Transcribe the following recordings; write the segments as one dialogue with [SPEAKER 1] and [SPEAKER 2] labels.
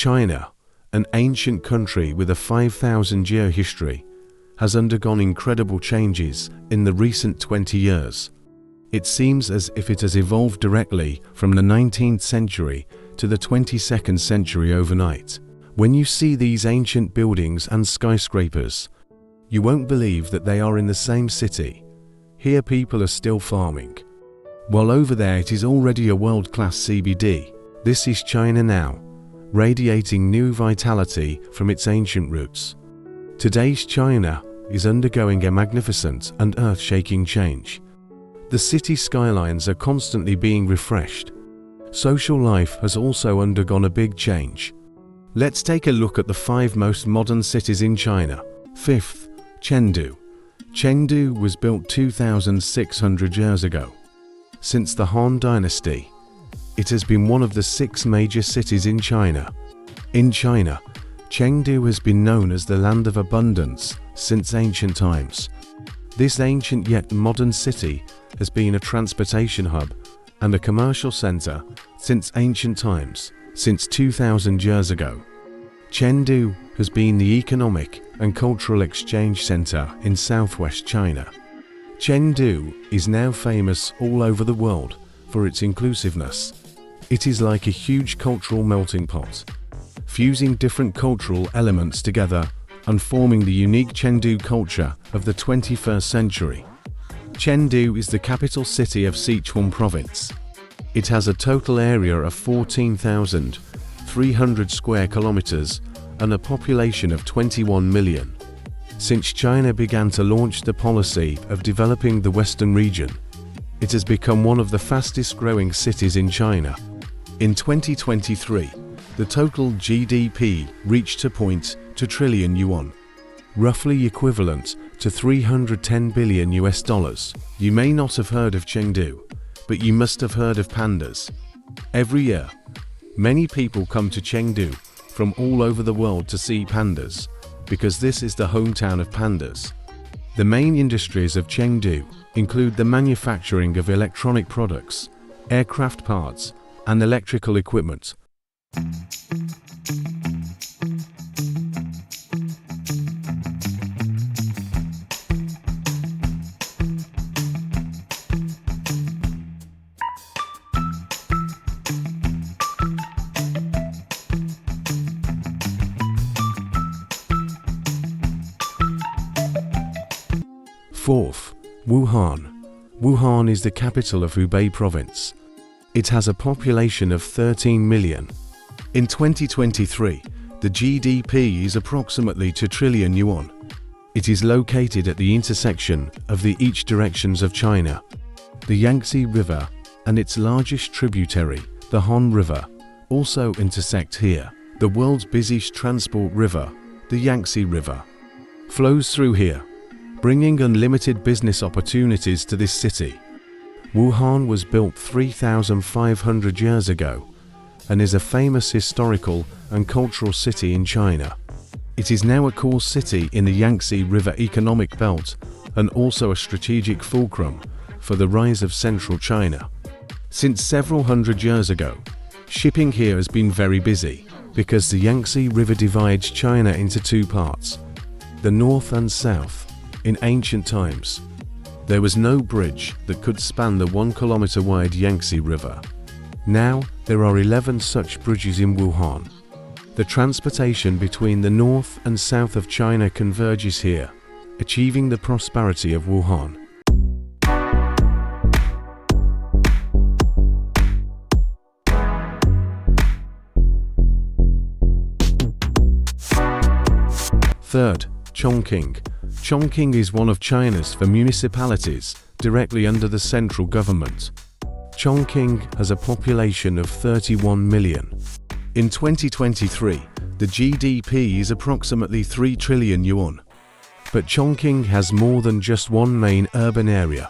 [SPEAKER 1] China, an ancient country with a 5,000-year history, has undergone incredible changes in the recent 20 years. It seems as if it has evolved directly from the 19th century to the 22nd century overnight. When you see these ancient buildings and skyscrapers, you won't believe that they are in the same city. Here people are still farming, while over there it is already a world-class CBD. This is China now, radiating new vitality from its ancient roots. Today's China is undergoing a magnificent and earth-shaking change. The city skylines are constantly being refreshed. Social life has also undergone a big change. Let's take a look at the 5 most modern cities in China. 5th, Chengdu. Chengdu was built 2,600 years ago. Since the Han Dynasty, it has been one of the 6 major cities in China. In China, Chengdu has been known as the land of abundance since ancient times. This ancient yet modern city has been a transportation hub and a commercial center since ancient times, since 2,000 years ago. Chengdu has been the economic and cultural exchange center in southwest China. Chengdu is now famous all over the world for its inclusiveness. It is like a huge cultural melting pot, fusing different cultural elements together and forming the unique Chengdu culture of the 21st century. Chengdu is the capital city of Sichuan province. It has a total area of 14,300 square kilometers and a population of 21 million. Since China began to launch the policy of developing the Western region, it has become one of the fastest growing cities in China. In 2023, the total GDP reached $2 trillion, roughly equivalent to $310 billion. You may not have heard of Chengdu, but you must have heard of Pandas. Every year, many people come to Chengdu from all over the world to see pandas, because this is the hometown of pandas. The main industries of Chengdu include the manufacturing of electronic products, aircraft parts, and electrical equipment. Fourth, Wuhan. Wuhan is the capital of Hubei province. It has a population of 13 million. In 2023, the GDP is approximately $2 trillion. It is located at the intersection of the each directions of China. The Yangtze River and its largest tributary, the Han River, also intersect here. The world's busiest transport river, the Yangtze River, flows through here, bringing unlimited business opportunities to this city. Wuhan was built 3,500 years ago and is a famous historical and cultural city in China. It is now a core city in the Yangtze River economic belt and also a strategic fulcrum for the rise of central China. Since several hundred years ago, shipping here has been very busy because the Yangtze River divides China into 2 parts, the north and south. In ancient times, there was no bridge that could span the 1-kilometer wide Yangtze River. Now, there are 11 such bridges in Wuhan. The transportation between the north and south of China converges here, achieving the prosperity of Wuhan. Third, Chongqing. Chongqing is one of China's 4 municipalities directly under the central government. Chongqing has a population of 31 million. In 2023, the GDP is approximately $3 trillion. But Chongqing has more than just one main urban area.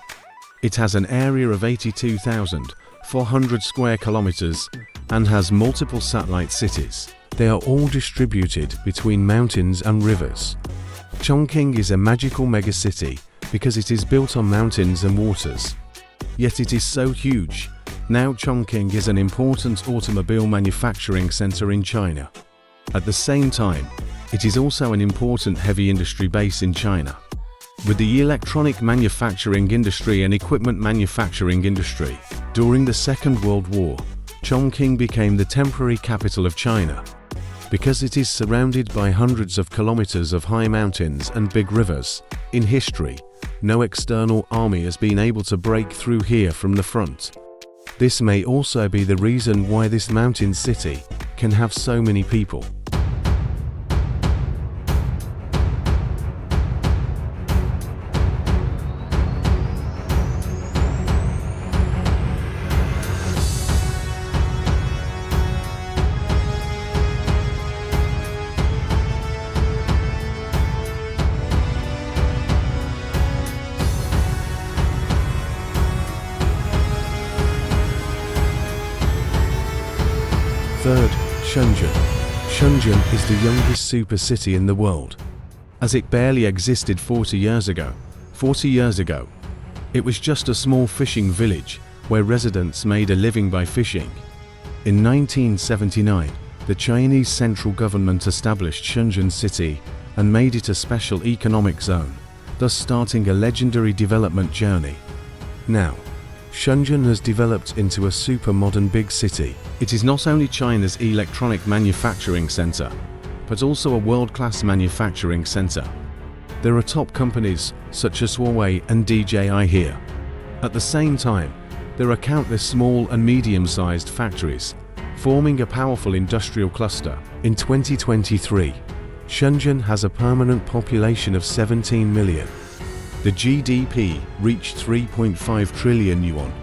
[SPEAKER 1] It has an area of 82,400 square kilometers and has multiple satellite cities. They are all distributed between mountains and rivers. Chongqing is a magical megacity because it is built on mountains and waters. Yet it is so huge. Now Chongqing is an important automobile manufacturing center in China. At the same time, it is also an important heavy industry base in China. With the electronic manufacturing industry and equipment manufacturing industry, during the Second World War, Chongqing became the temporary capital of China. Because it is surrounded by hundreds of kilometers of high mountains and big rivers, in history, no external army has been able to break through here from the front. This may also be the reason why this mountain city can have so many people. Third, Shenzhen. Shenzhen is the youngest super city in the world, as it barely existed 40 years ago. 40 years ago, it was just a small fishing village where residents made a living by fishing. In 1979, the Chinese central government established Shenzhen City and made it a special economic zone, thus starting a legendary development journey. Now, Shenzhen has developed into a super modern big city. It is not only China's electronic manufacturing center, but also a world-class manufacturing center. There are top companies such as Huawei and DJI here. At the same time, there are countless small and medium-sized factories, forming a powerful industrial cluster. In 2023, Shenzhen has a permanent population of 17 million. The GDP reached 3.5 trillion yuan,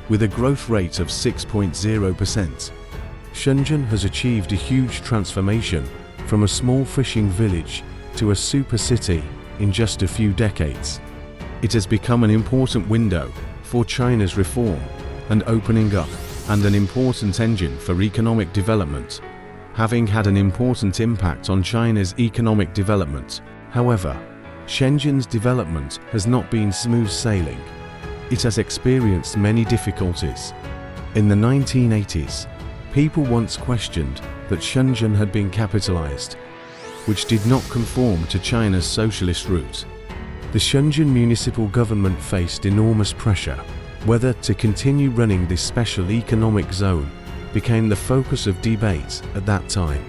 [SPEAKER 1] with a growth rate of 6.0%. Shenzhen has achieved a huge transformation from a small fishing village to a super city in just a few decades. It has become an important window for China's reform and opening up, and an important engine for economic development, having had an important impact on China's economic development. However, Shenzhen's development has not been smooth sailing. It has experienced many difficulties. In the 1980s, people once questioned that Shenzhen had been capitalized, which did not conform to China's socialist route. The Shenzhen municipal government faced enormous pressure. Whether to continue running this special economic zone became the focus of debate at that time.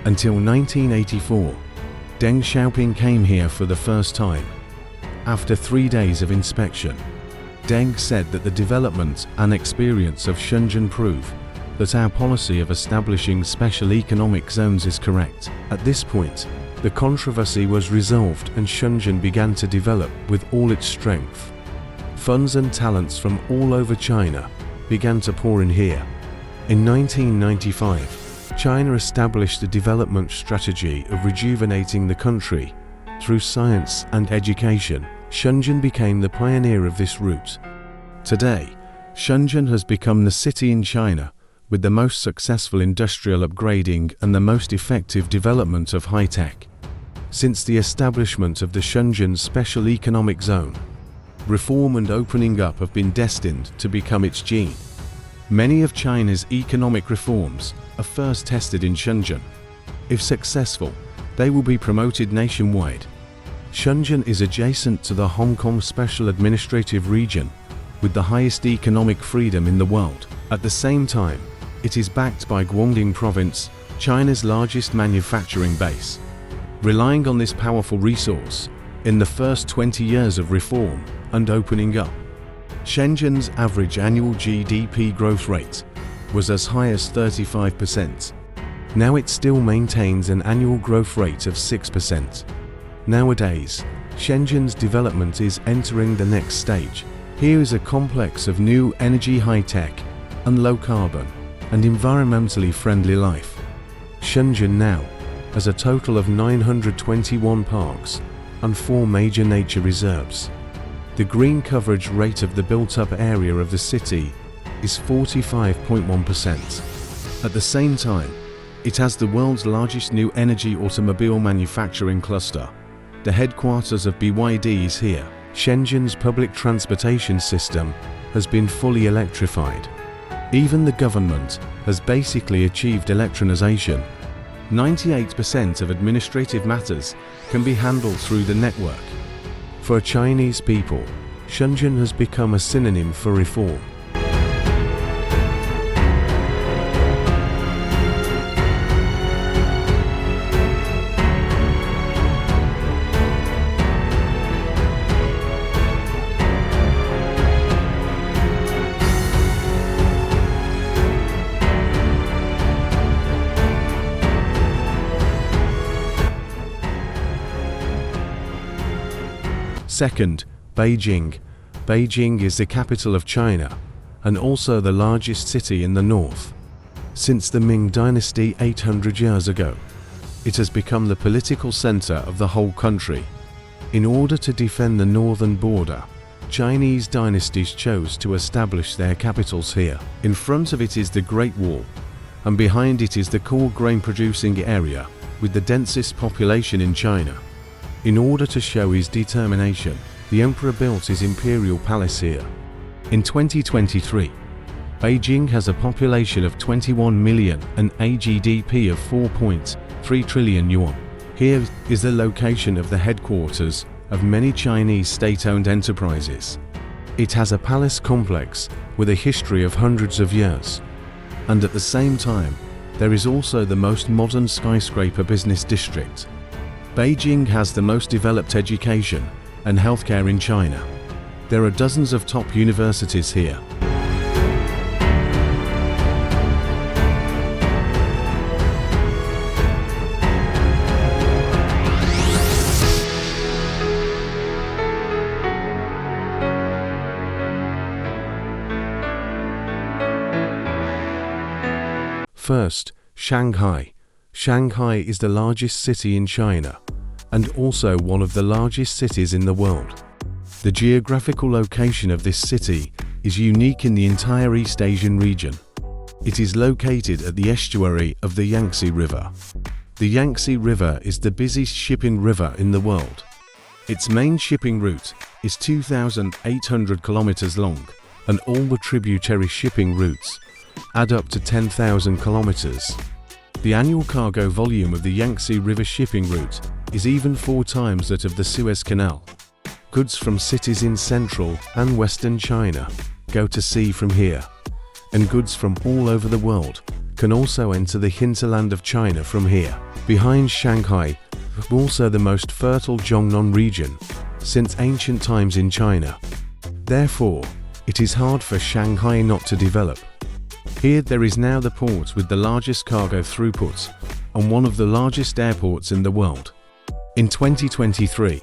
[SPEAKER 1] Until 1984, Deng Xiaoping came here for the first time. After 3 days of inspection, Deng said that the development and experience of Shenzhen prove that our policy of establishing special economic zones is correct. At this point, the controversy was resolved and Shenzhen began to develop with all its strength. Funds and talents from all over China began to pour in here. In 1995, China established a development strategy of rejuvenating the country through science and education. Shenzhen became the pioneer of this route. Today, Shenzhen has become the city in China with the most successful industrial upgrading and the most effective development of high-tech. Since the establishment of the Shenzhen Special Economic Zone, reform and opening up have been destined to become its gene. Many of China's economic reforms are first tested in Shenzhen. If successful, they will be promoted nationwide. Shenzhen is adjacent to the Hong Kong Special Administrative Region, with the highest economic freedom in the world. At the same time, it is backed by Guangdong Province, China's largest manufacturing base. Relying on this powerful resource, in the first 20 years of reform and opening up, Shenzhen's average annual GDP growth rate was as high as 35%. Now it still maintains an annual growth rate of 6%. Nowadays, Shenzhen's development is entering the next stage. Here is a complex of new energy, high-tech and low-carbon and environmentally friendly life. Shenzhen now has a total of 921 parks and 4 major nature reserves. The green coverage rate of the built-up area of the city is 45.1%. At the same time, it has the world's largest new energy automobile manufacturing cluster. The headquarters of BYD is here. Shenzhen's public transportation system has been fully electrified. Even the government has basically achieved electronization. 98% of administrative matters can be handled through the network. For Chinese people, Shenzhen has become a synonym for reform. Second, Beijing. Beijing is the capital of China and also the largest city in the north. Since the Ming Dynasty 800 years ago, it has become the political center of the whole country. In order to defend the northern border, Chinese dynasties chose to establish their capitals here. In front of it is the Great Wall, and behind it is the core grain-producing area with the densest population in China. In order to show his determination, the emperor built his imperial palace here. In 2023, Beijing has a population of 21 million and a GDP of 4.3 trillion yuan. Here is the location of the headquarters of many Chinese state-owned enterprises. It has a palace complex with a history of hundreds of years. And at the same time, there is also the most modern skyscraper business district. Beijing has the most developed education and healthcare in China. There are dozens of top universities here. First, Shanghai. Shanghai is the largest city in China and also one of the largest cities in the world. The geographical location of this city is unique in the entire East Asian region. It is located at the estuary of the Yangtze River. The Yangtze River is the busiest shipping river in the world. Its main shipping route is 2,800 kilometers long, and all the tributary shipping routes add up to 10,000 kilometers. The annual cargo volume of the Yangtze River shipping route is even 4 times that of the Suez Canal. Goods from cities in central and western China go to sea from here, and goods from all over the world can also enter the hinterland of China from here. Behind Shanghai, also the most fertile Zhongnan region since ancient times in China. Therefore, it is hard for Shanghai not to develop. Here there is now the port with the largest cargo throughput and one of the largest airports in the world. In 2023,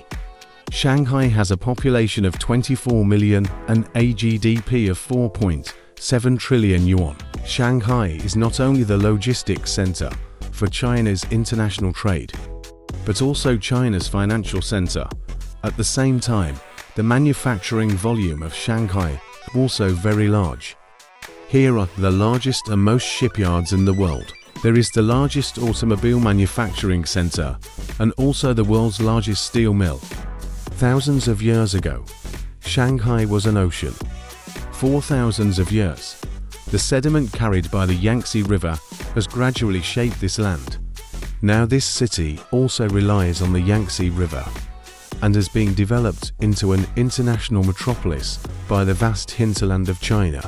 [SPEAKER 1] Shanghai has a population of 24 million and a GDP of 4.7 trillion yuan. Shanghai is not only the logistics center for China's international trade, but also China's financial center. At the same time, the manufacturing volume of Shanghai is also very large. Here are the largest and most shipyards in the world. There is the largest automobile manufacturing center and also the world's largest steel mill. Thousands of years ago, Shanghai was an ocean. For thousands of years, the sediment carried by the Yangtze River has gradually shaped this land. Now this city also relies on the Yangtze River and is being developed into an international metropolis by the vast hinterland of China.